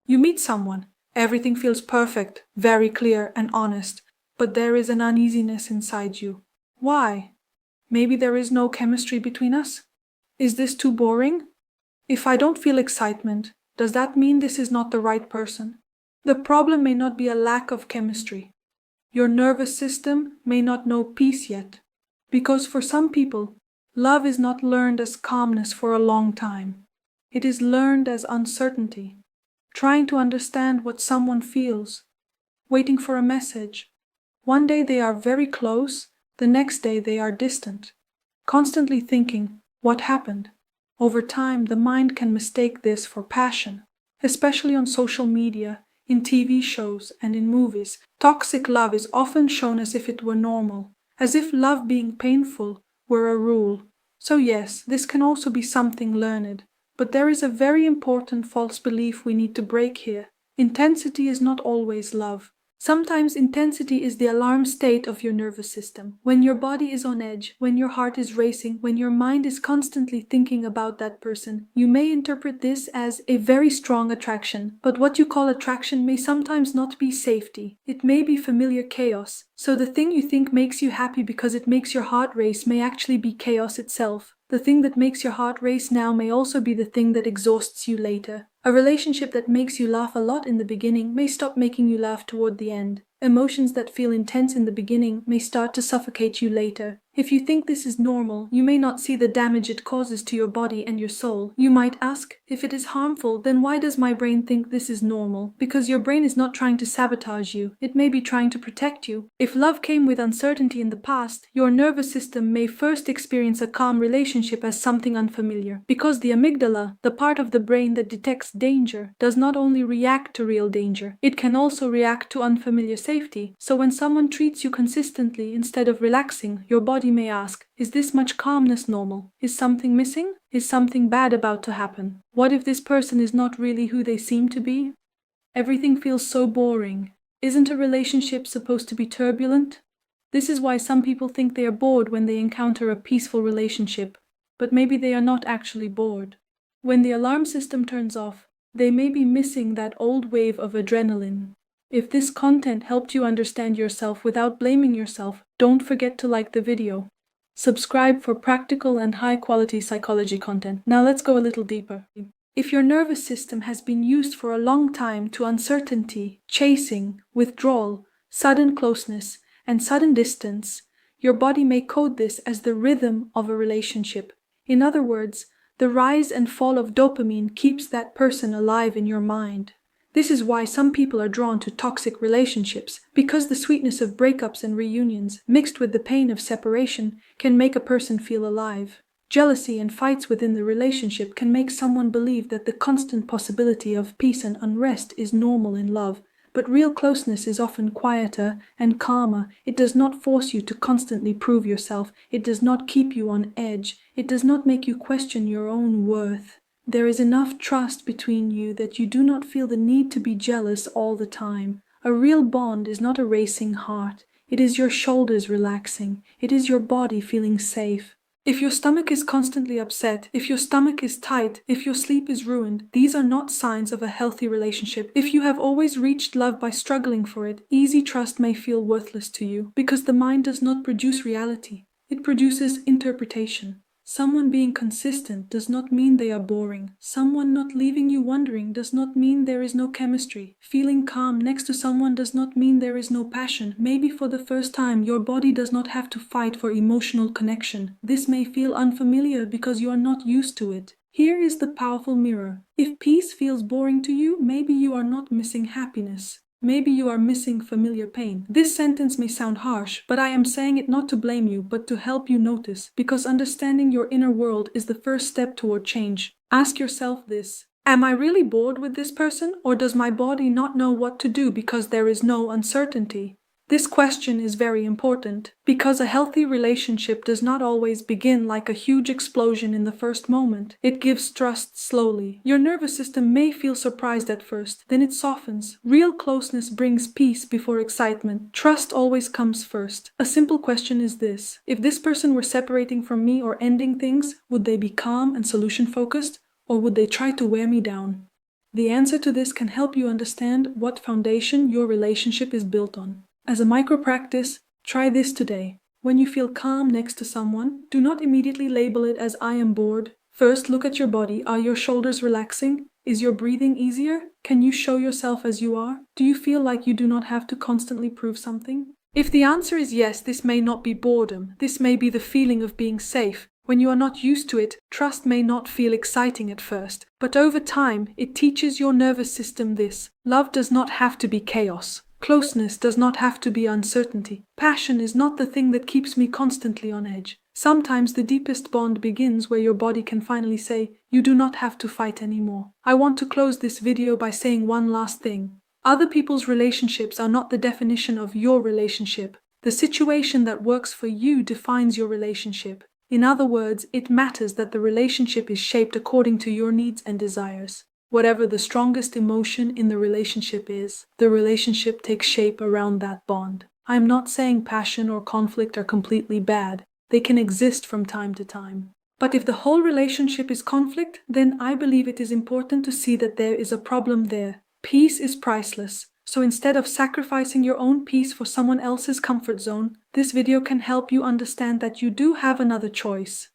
You meet someone, everything feels perfect, very clear and honest, but there is an uneasiness inside you. Why? Maybe there is no chemistry between us? Is this too boring? If I don't feel excitement, does that mean this is not the right person? The problem may not be a lack of chemistry. Your nervous system may not know peace yet. Because for some people, love is not learned as calmness for a long time. It is learned as uncertainty, trying to understand what someone feels, waiting for a message. One day they are very close, the next day they are distant, constantly thinking, what happened? Over time, the mind can mistake this for passion, especially on social media, in TV shows, and in movies. Toxic love is often shown as if it were normal, as if love being painful were a rule. So yes, this can also be something learned, but there is a very important false belief we need to break here. Intensity is not always love. Sometimes intensity is the alarm state of your nervous system. When your body is on edge, when your heart is racing, when your mind is constantly thinking about that person, you may interpret this as a very strong attraction. But what you call attraction may sometimes not be safety. It may be familiar chaos. So the thing you think makes you happy because it makes your heart race may actually be chaos itself. The thing that makes your heart race now may also be the thing that exhausts you later. A relationship that makes you laugh a lot in the beginning may stop making you laugh toward the end. Emotions that feel intense in the beginning may start to suffocate you later. If you think this is normal, you may not see the damage it causes to your body and your soul. You might ask, if it is harmful, then why does my brain think this is normal? Because your brain is not trying to sabotage you. It may be trying to protect you. If love came with uncertainty in the past, your nervous system may first experience a calm relationship as something unfamiliar. Because the amygdala, the part of the brain that detects danger, does not only react to real danger, it can also react to unfamiliar safety. So when someone treats you consistently instead of relaxing, your body may ask, is this much calmness normal? Is something missing? Is something bad about to happen? What if this person is not really who they seem to be? Everything feels so boring. Isn't a relationship supposed to be turbulent? This is why some people think they are bored when they encounter a peaceful relationship, but maybe they are not actually bored. When the alarm system turns off, they may be missing that old wave of adrenaline. If this content helped you understand yourself without blaming yourself, don't forget to like the video. Subscribe for practical and high-quality psychology content. Now let's go a little deeper. If your nervous system has been used for a long time to uncertainty, chasing, withdrawal, sudden closeness, and sudden distance, your body may code this as the rhythm of a relationship. In other words, the rise and fall of dopamine keeps that person alive in your mind. This is why some people are drawn to toxic relationships, because the sweetness of breakups and reunions, mixed with the pain of separation, can make a person feel alive. Jealousy and fights within the relationship can make someone believe that the constant possibility of peace and unrest is normal in love, but real closeness is often quieter and calmer. It does not force you to constantly prove yourself. It does not keep you on edge. It does not make you question your own worth. There is enough trust between you that you do not feel the need to be jealous all the time. A real bond is not a racing heart. It is your shoulders relaxing. It is your body feeling safe. If your stomach is constantly upset, if your stomach is tight, if your sleep is ruined, these are not signs of a healthy relationship. If you have always reached love by struggling for it, easy trust may feel worthless to you, because the mind does not produce reality. It produces interpretation. Someone being consistent does not mean they are boring. Someone not leaving you wondering does not mean there is no chemistry. Feeling calm next to someone does not mean there is no passion. Maybe for the first time, your body does not have to fight for emotional connection. This may feel unfamiliar because you are not used to it. Here is the powerful mirror. If peace feels boring to you, maybe you are not missing happiness. Maybe you are missing familiar pain. This sentence may sound harsh, but I am saying it not to blame you, but to help you notice, because understanding your inner world is the first step toward change. Ask yourself this: am I really bored with this person, or does my body not know what to do because there is no uncertainty? This question is very important, because a healthy relationship does not always begin like a huge explosion in the first moment. It gives trust slowly. Your nervous system may feel surprised at first, then it softens. Real closeness brings peace before excitement. Trust always comes first. A simple question is this: if this person were separating from me or ending things, would they be calm and solution-focused, or would they try to wear me down? The answer to this can help you understand what foundation your relationship is built on. As a micro practice, try this today. When you feel calm next to someone, do not immediately label it as "I am bored." First, look at your body. Are your shoulders relaxing? Is your breathing easier? Can you show yourself as you are? Do you feel like you do not have to constantly prove something? If the answer is yes, this may not be boredom. This may be the feeling of being safe. When you are not used to it, trust may not feel exciting at first, but over time, it teaches your nervous system this. Love does not have to be chaos. Closeness does not have to be uncertainty. Passion is not the thing that keeps me constantly on edge. Sometimes the deepest bond begins where your body can finally say, "You do not have to fight anymore." I want to close this video by saying one last thing. Other people's relationships are not the definition of your relationship. The situation that works for you defines your relationship. In other words, it matters that the relationship is shaped according to your needs and desires. Whatever the strongest emotion in the relationship is, the relationship takes shape around that bond. I am not saying passion or conflict are completely bad. They can exist from time to time. But if the whole relationship is conflict, then I believe it is important to see that there is a problem there. Peace is priceless. So instead of sacrificing your own peace for someone else's comfort zone, this video can help you understand that you do have another choice.